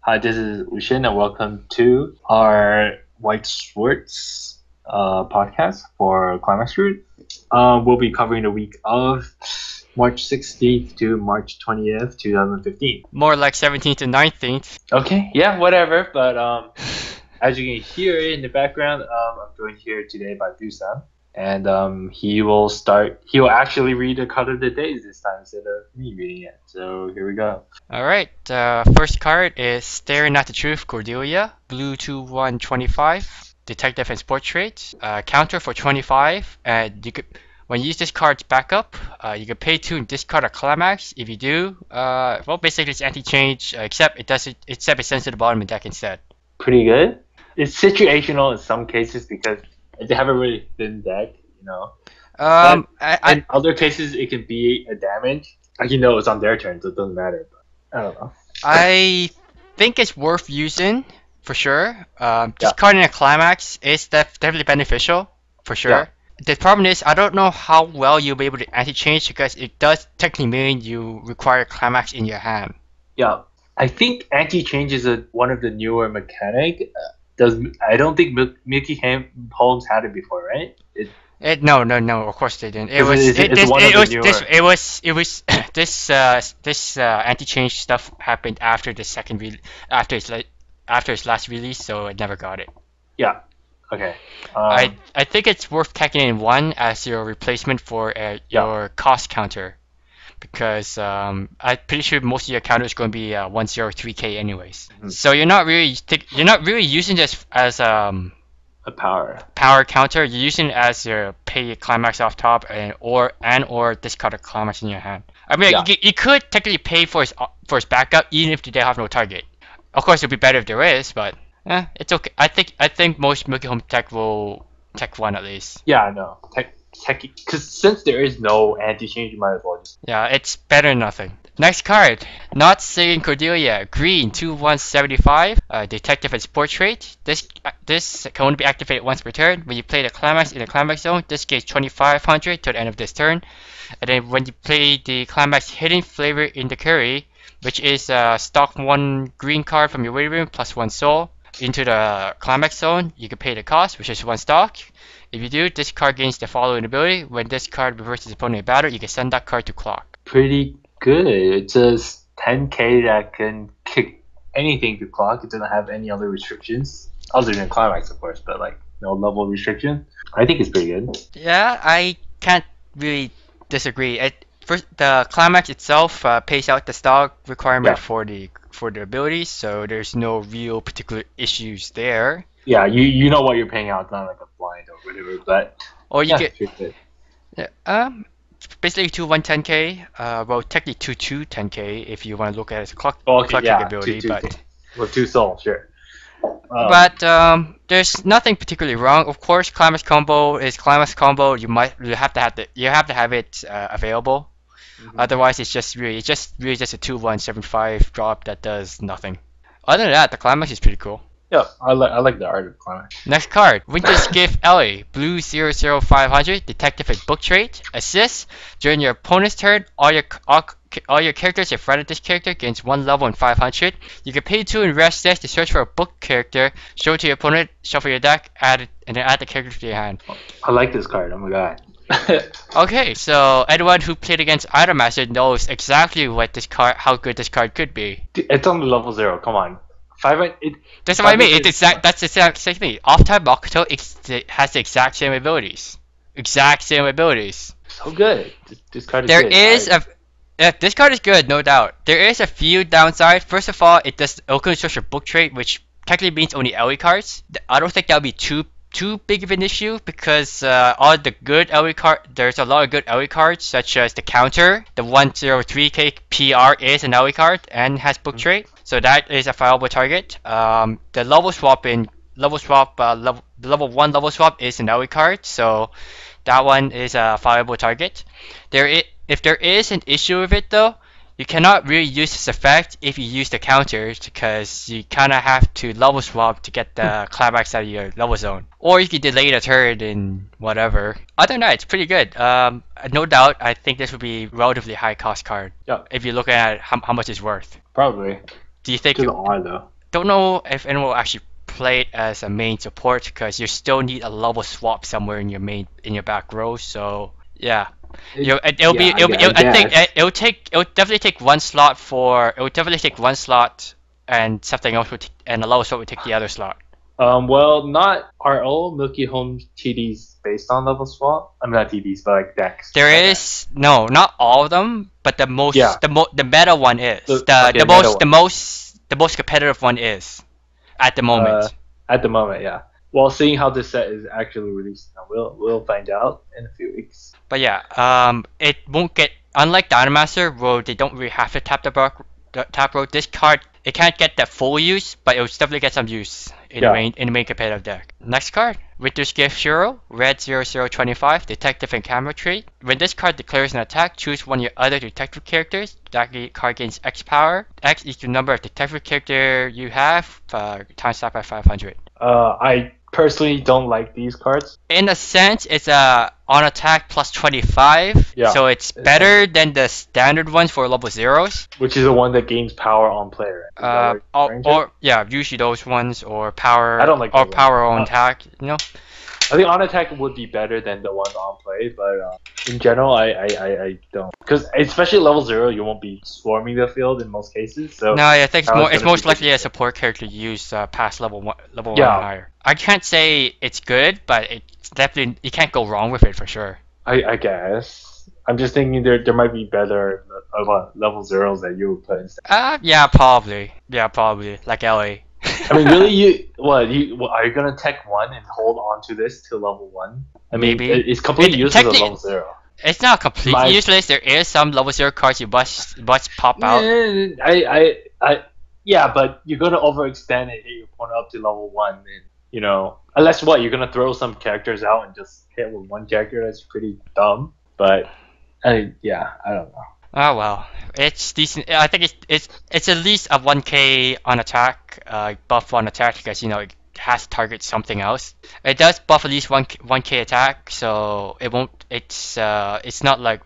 Hi, this is Ushin, and welcome to our Weiss Schwarz podcast for Climax Group. We'll be covering the week of March 16th to March 20th, 2015. More like 17th to 19th. Okay, yeah, whatever. But as you can hear in the background, I'm joined here today by Dusan. And he will actually read the card of the days this time instead of me reading it. So here we go. Alright, first card is Staring at the Truth, Cordelia. Blue 2/125. Detective and Portrait. Counter for 25. And when you use this card's backup, you can pay 2 and discard a Climax. If you do, well, basically it's anti-change, except it sends to the bottom of the deck instead. Pretty good. It's situational in some cases because they have a really thin deck, you know. In other cases, it can be a damage. Like, it's on their turn, so it doesn't matter. But I don't know. I think it's worth using for sure. Discarding a Climax is definitely beneficial for sure. Yeah. The problem is I don't know how well you'll be able to anti-change because it does technically mean you require a Climax in your hand. Yeah, I think anti-change is one of the newer mechanic. I don't think Milky Holmes had it before, right? No, of course they didn't. This anti-change stuff happened after the after its last release, so I never got it. Yeah. Okay. I think it's worth taking in one as your replacement for your cost counter, because I'm pretty sure most of your counter is going to be 103k anyways. Mm-hmm. So you're not really using this as a power counter. You're using it as your pay Climax off top or discard a Climax in your hand. I mean, you could technically pay for its backup even if they have no target. Of course, it'd be better if there is, but it's okay. I think most Milky Home Tech will tech one at least. Yeah, no. Because since there is no anti-change, you might as well just... Yeah, it's better than nothing. Next card, Not Saying Cordelia, green 2/175. Detective and Portrait. This can only be activated once per turn. When you play the Climax in the Climax zone, this gains 2,500 to the end of this turn. And then when you play the Climax Hidden Flavor in the Curry, which is stock 1 green card from your waiting room plus 1 soul into the Climax zone, you can pay the cost, which is 1 stock. If you do, this card gains the following ability. When this card reverses opponent in battle, you can send that card to clock. Pretty good. It's just 10k that can kick anything to clock. It doesn't have any other restrictions, other than Climax, of course, but like no level restriction. I think it's pretty good. Yeah, I can't really disagree. First, the Climax itself pays out the stock requirement for the abilities, so there's no real particular issues there. Yeah, you know what you're paying out. It's not like a blind or whatever, but basically 2/110k. Well, technically 2/210k if you want to look at it as a clocking ability, but with 2 souls, sure. But there's nothing particularly wrong. Of course, Climax combo is Climax combo. You have to have it available. Mm-hmm. Otherwise, it's just really just a 2/175 drop that does nothing. Other than that, the Climax is pretty cool. Yeah, I like the art of Climax. Next card, Winter's Gift Ellie, blue 00500, Detective and Book Trait. Assist. During your opponent's turn, all your characters in front of this character gains 1 level and 500. You can pay 2 and rest this to search for a book character, show it to your opponent, shuffle your deck, and then add the character to your hand. I like this card, oh my god. Okay, so anyone who played against Idolmaster knows exactly how good this card could be. It's on the level 0, come on. That's what I mean. That's the exact same thing. Off-type Makoto has the exact same abilities. So good. This card is good. This card is good, no doubt. There is a few downsides. First of all, it can search for book trait, which technically means only LE cards. I don't think that would be too big of an issue because all the good LE there's a lot of good LE cards, such as the counter, the 103k PR is an LE card and has book trait. So that is a viable target. The level 1 level swap is an LE card, so that one is a viable target. If there is an issue with it though, you cannot really use this effect if you use the counters because you kind of have to level swap to get the Climax out of your level zone. Or you can delay the turn and whatever. Other than that, it's pretty good. No doubt, I think this would be a relatively high cost card. Yeah. If you look at how much it's worth. Probably. Do you think? To the R though. don't know if anyone will actually play it as a main support because you still need a level swap somewhere in your back row. So yeah, it'll definitely take one slot and something else and a level swap would take the other slot. Well, not are all Milky Home TDs based on level swap? I'm not TDs, but like decks. There is no, not all of them, but the most the meta one is the most competitive one is at the moment. At the moment, yeah. Well, seeing how this set is actually released, we'll find out in a few weeks. But yeah, it won't get unlike Dynamaster where they don't really have to tap the tap row. This card it can't get that full use, but it will definitely get some use in the main competitive deck. Next card, Winter's Gift Hero, red 0025, detective and camera trait. When this card declares an attack, choose one of your other detective characters. That card gains X power. X is the number of detective character you have, times that by 500. I personally don't like these cards. In a sense, it's on attack plus 25, so it's better than the standard ones for level zeros. Which is the one that gains power on player. Usually those ones or power. I don't like or power on attack. I think on attack would be better than the ones on play, but in general, I don't. Because especially level 0, you won't be swarming the field in most cases. So no, I think it's most likely a support character you use past level 1 and higher. I can't say it's good, but it's definitely you can't go wrong with it for sure. I guess. I'm just thinking there might be better level 0s that you would put instead. Yeah, probably. Yeah, probably. Like LA. I mean, really, are you gonna tech 1 and hold on to this till level 1? I mean, maybe it's completely useless at level 0. It's not completely useless. There is some level 0 cards you must pop out. Yeah, but you're gonna overextend and hit your opponent up to level 1, and unless you're gonna throw some characters out and just hit with one character. That's pretty dumb. But I don't know. Oh well, it's decent. I think it's at least a 1k on attack, buff on attack because it has to target something else. It does buff at least 1k attack, so it won't. It's not like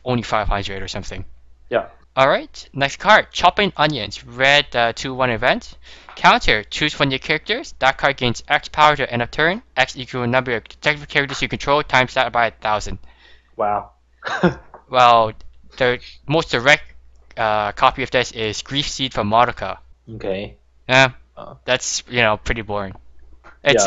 only 500 or something. Yeah. All right, next card, Chopping Onions, red 2/1 event. Counter, choose one of your characters. That card gains X power to end of turn. X equal number of detective characters you control times that by 1,000. Wow. Well. The most direct copy of this is Grief Seed from Madoka. Okay. Yeah, that's pretty boring. It's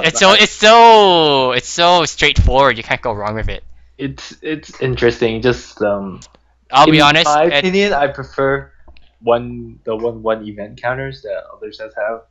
so straightforward. You can't go wrong with it. It's interesting. Just I'll be honest. In my opinion, I prefer the one event counters that other sets have.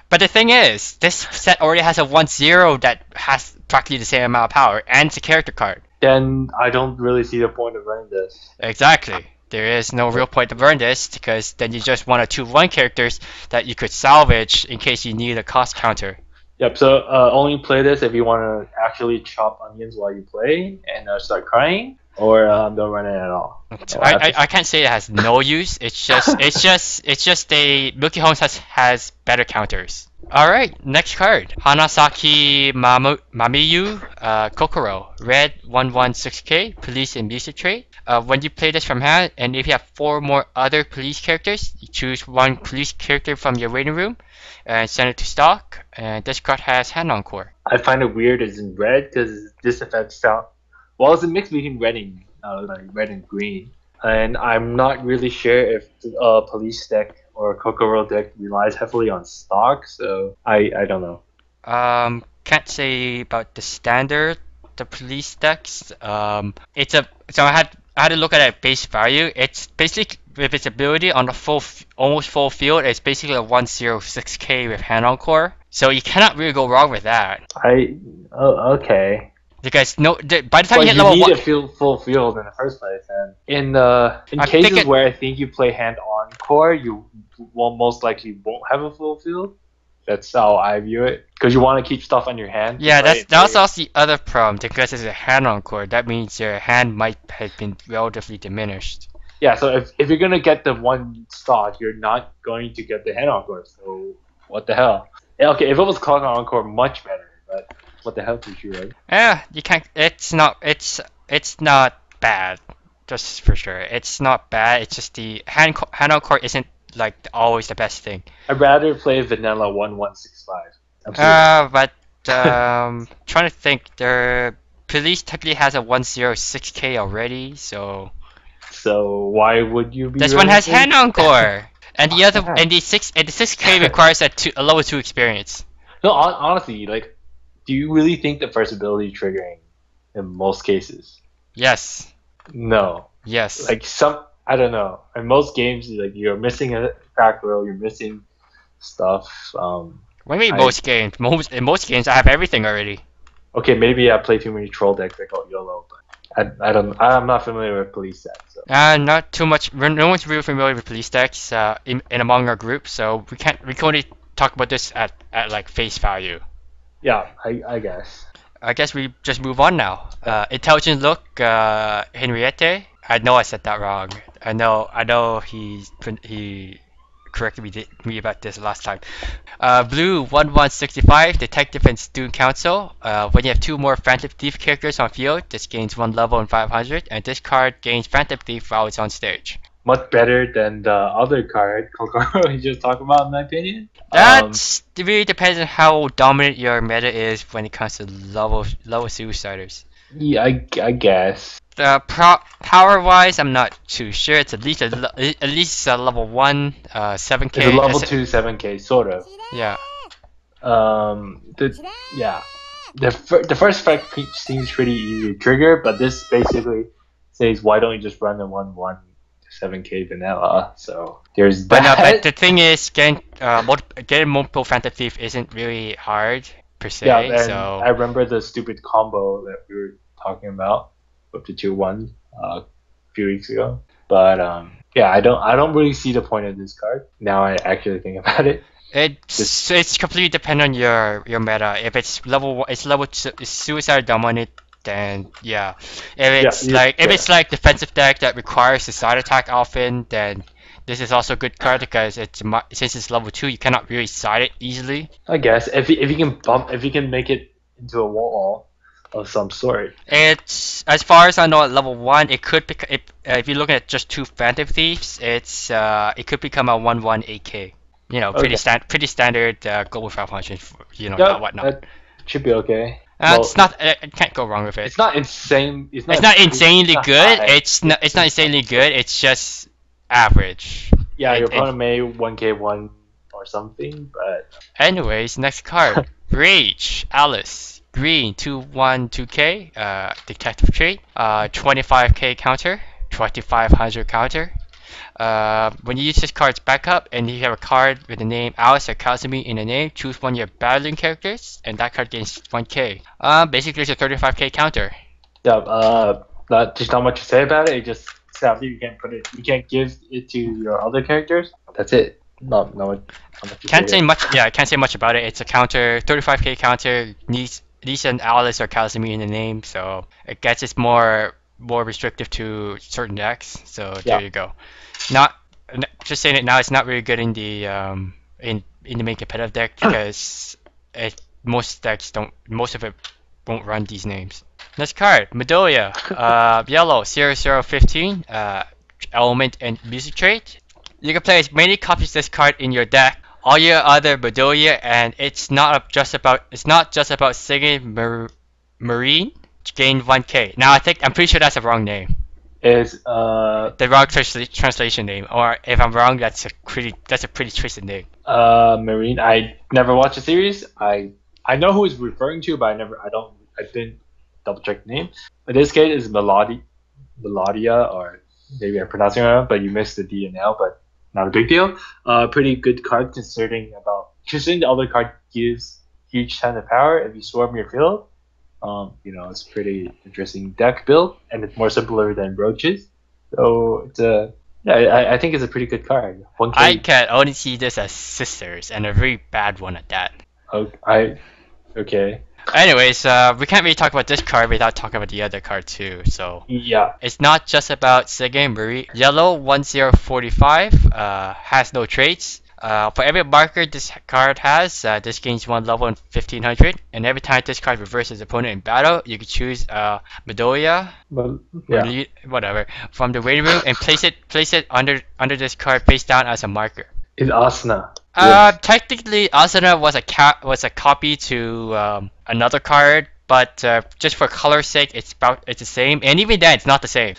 But the thing is, this set already has a 1/0 that has practically the same amount of power, and it's a character card. Then I don't really see the point of running this. Exactly. There is no real point to burn this because then you just want 2/1 characters that you could salvage in case you need a cost counter. Yep. So only play this if you want to actually chop onions while you play and start crying, or don't run it at all. I can't say it has no use. It's just Milky Homes has better counters. Alright, next card. Hanasaki Mamiyu Kokoro. Red 1/6k, police and music trait. When you play this from hand, and if you have 4 more other police characters, you choose one police character from your waiting room and send it to stock. And this card has Hand Encore. I find it weird it's in red because this affects sound. Well, it's a mix between red and green. And I'm not really sure if police deck or Kokoro deck relies heavily on stock, so I don't know. Can't say about the police decks. I had to look at it at base value. It's basically with its ability on the almost full field. It's basically a 1/06k with Hand Encore, so you cannot really go wrong with that. Okay. Because by the time you hit level 1, you need a full field in the first place, and in cases where I think you play Hand Encore, you most likely won't have a full field. That's how I view it, because you want to keep stuff on your hand. Yeah, that's also the other problem, because it's a Hand Encore. That means your hand might have been relatively diminished. Yeah, so if you're gonna get the one stock, you're not going to get the Hand Encore. So what the hell? Yeah, okay, if it was Clock Encore, much better, but. What the hell did you write? Yeah, you can't. It's not bad, just for sure. It's not bad. It's just the hand Encore isn't like always the best thing. I'd rather play vanilla 1165. Absolutely. Trying to think. The police technically has a 106k already, so So why would you be this one running has it? hand encore, and the other Yeah. and the 6k requires a level 2 experience. No, honestly, like, do you really think the first ability triggering in most cases? Yes, No. yes. Like I don't know. In most games, like you're missing a crack row, you're missing stuff. What do you mean I- most games? In most games, I have everything already. Okay, maybe I play too many troll decks that call YOLO, but I'm not familiar with police decks. So. Not too much. No one's really familiar with police decks in among our group, so we can only talk about this at like face value. Yeah, I guess. I guess we just move on now. Intelligent look, Henriette. I know I said that wrong. I know he corrected me about this last time. Blue 1165, Detective and Student Council. When you have two more Phantom Thief characters on field, this gains 1 level in 500, and this card gains Phantom Thief while it's on stage. Much better than the other card, Kokoro, we just talked about, in my opinion. That really depends on how dominant your meta is when it comes to level suiciders. Yeah, I guess. Power wise, I'm not too sure. It's at least a level 1, 7k. It's a level 2 7k, sort of. Yeah. The first effect seems pretty easy to trigger, but this basically says why don't you just run the 7k vanilla? So there's But that. but the thing is, getting multiple Phantom Thief isn't really hard per se. Yeah, and So I remember the stupid combo that we were talking about with the 2-1 a few weeks ago. But yeah, I don't really see the point of this card. Now I actually think about it. it's completely dependent on your meta. If it's it's suicide dominant, then yeah. If it's like defensive deck that requires the side attack often, then this is also a good card because since it's level 2, you cannot really side it easily. I guess if you can make it into a wall of some sort. It's, as far as I know, at level 1, it could if you're looking at just 2 Phantom Thieves, it could become a 1/8k. You know, pretty standard global 500. Whatnot. That should be okay. It's not. I can't go wrong with it. It's not insane. It's not insanely good. high. It's not insanely good. It's just average. Yeah, your opponent may 1k1 or something, but anyways, next card. Rage Alice. Green 2/1/2k. Detective trait. 25k counter. 2500 counter. When you use this card's backup and you have a card with the name Alice or Kazumi in the name, choose one of your battling characters, and that card gains 1k. Basically, it's a 35k counter. Yeah, there's not much to say about it. It just sadly you can't give it to your other characters. That's it. Not much. Can't say much. Yeah, I can't say much about it. It's a counter, 35k counter. Needs an Alice or Kazumi in the name, so I guess it's more restrictive to certain decks. So there you go. Not just saying it now. It's not really good in the in the main competitive deck because most of it won't run these names. Next card, Medolia, yellow 0015, element and music trait. You can play as many copies of this card in your deck. All your other Medolia, and it's not just about singing Marine to gain 1k. Now I'm pretty sure that's a wrong name. Is the wrong translation name, or if I'm wrong, that's a pretty twisted name. Marine. I never watched the series. I know who it's referring to, but I didn't double check the name. In this case, it's Melodia, or maybe I'm pronouncing it wrong, but you missed the D and L, but not a big deal. Pretty good card considering the other card gives huge ton of power if you swarm your field. It's pretty interesting deck build, and it's more simpler than Roaches. So it's I think it's a pretty good card. 1K. I can only see this as sisters, and a very bad one at that. Okay. Anyways, we can't really talk about this card without talking about the other card too. So yeah, it's not just about Sege Marie. Yellow 1045 has no traits. For every marker this card has, this gains 1 level in 1500, and every time this card reverses opponent in battle, you can choose Midoriya, But yeah, whatever, from the waiting room and place it under this card face down as a marker. it's Asuna. Yes. Technically, Asuna was a copy to another card, but just for color's sake, it's the same, and even then, it's not the same.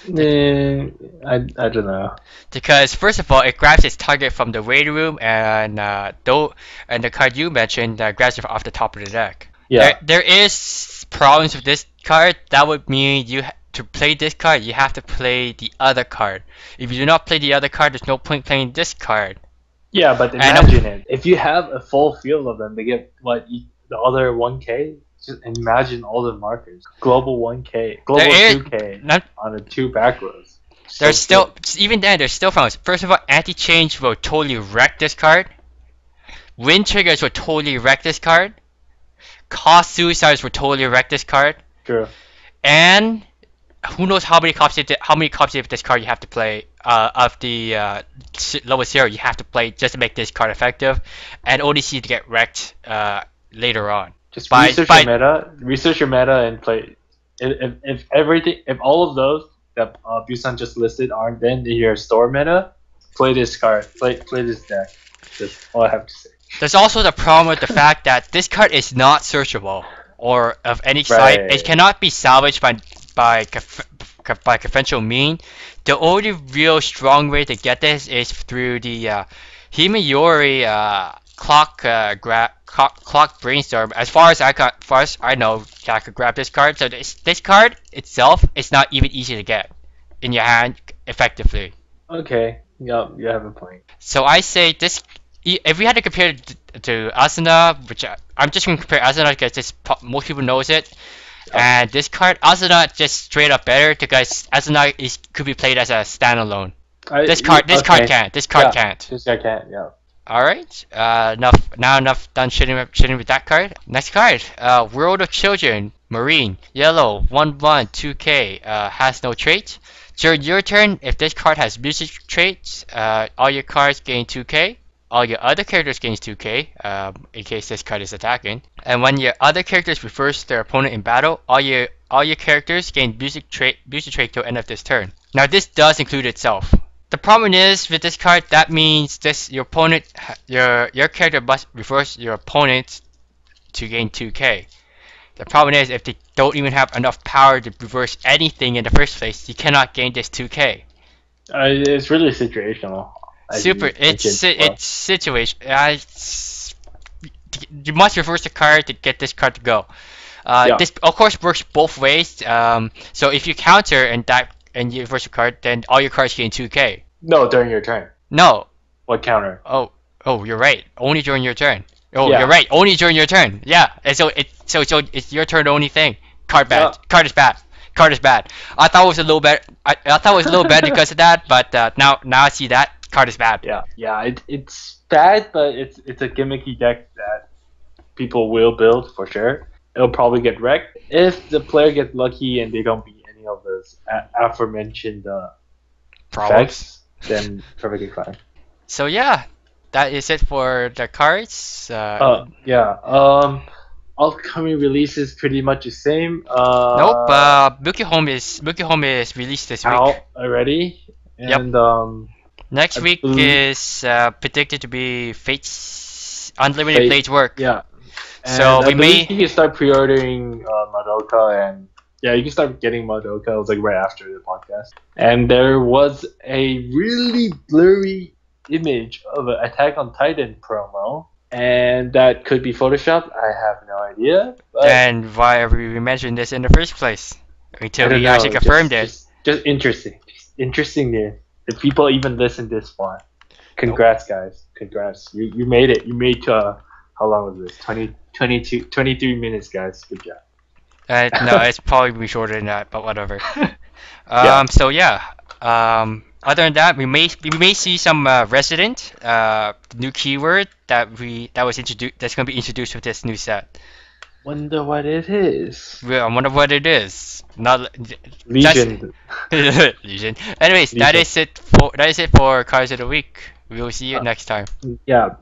I don't know. Because first of all, it grabs its target from the waiting room, and the card you mentioned grabs it off the top of the deck. Yeah. There is problems with this card. That would mean to play this card, you have to play the other card. If you do not play the other card, there's no point playing this card. Yeah, but imagine it. If you have a full field of them, they get the other 1K. Just imagine all the markers. Global 1K, global 2K on the 2 back rows. There's still, even then, there's still problems. First of all, anti-change will totally wreck this card. Wind triggers will totally wreck this card. Cost suicides will totally wreck this card. True. And who knows how many copies of this card you have to play of the level 0 you have to play just to make this card effective, and only see it get wrecked later on. Just research your meta and play. If all of those that Busan just listed aren't then in your store meta, play this card. Play this deck. That's all I have to say. There's also the problem with the fact that this card is not searchable or of any site. Right. It cannot be salvaged by conventional mean. The only real strong way to get this is through the Himiyori clock brainstorm. As far as I know, I could grab this card. So this card itself is not even easy to get in your hand effectively. Okay. Yeah, you have a point. So I say this. If we had to compare it to Asuna, which I'm just going to compare Asuna because most people knows it, and this card, Asuna just straight up better because Asuna could be played as a standalone. This card can't. This card can't. This guy can't. Yeah. All right. Enough done shitting with that card. Next card. World of Children, Marine, yellow, 1/1, 2K. Has no trait. During your turn, if this card has music traits, all your cards gain 2K. All your other characters gains 2K, in case this card is attacking. And when your other characters reverse their opponent in battle, all your characters gain music trait till end of this turn. Now this does include itself. The problem is with this card, that means your character must reverse your opponent to gain 2K. The problem is if they don't even have enough power to reverse anything in the first place, you cannot gain this 2K. It's really situational. It's situation. You must reverse the card to get this card to go. This of course works both ways. So if you counter and you reverse your card, then all your cards gain 2K. No, during your turn. No. What counter? Oh, you're right. Only during your turn. Oh, Yeah. you're right. Only during your turn. Yeah. And so it's your turn only thing. Card bad. Yeah. Card is bad. Card is bad. I thought it was a little better. I thought it was a little better because of that, but now I see that card is bad. Yeah. It's bad, but it's a gimmicky deck that people will build for sure. It'll probably get wrecked if the player gets lucky and they don't beat any of those aforementioned effects. Then perfectly fine. So yeah, that is it for the cards. Upcoming releases pretty much the same. Nope. Milky Home is released this week. Out already. And next week is predicted to be Fate's Unlimited Blades Work. Yeah. So you can start pre-ordering Madoka, and you can start getting Madoka. It was like right after the podcast. And there was a really blurry image of an Attack on Titan promo, and that could be Photoshopped. I have no idea. And why are we mentioning this in the first place? Until we actually confirmed it. Just interesting. Interesting news. If people even listen this far. Congrats, guys. Congrats. You made it. You made how long was this? 23 minutes, guys. Good job. No, it's probably shorter than that, but whatever. So yeah. Other than that, we may see some resident new keyword that's going to be introduced with this new set. Wonder what it is. I wonder what it is. Not Legion. Legion. Anyways, Legion. that is it for cards of the week. We will see you Uh, next time. yeah.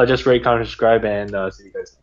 Just rate, comment, subscribe, and see you guys.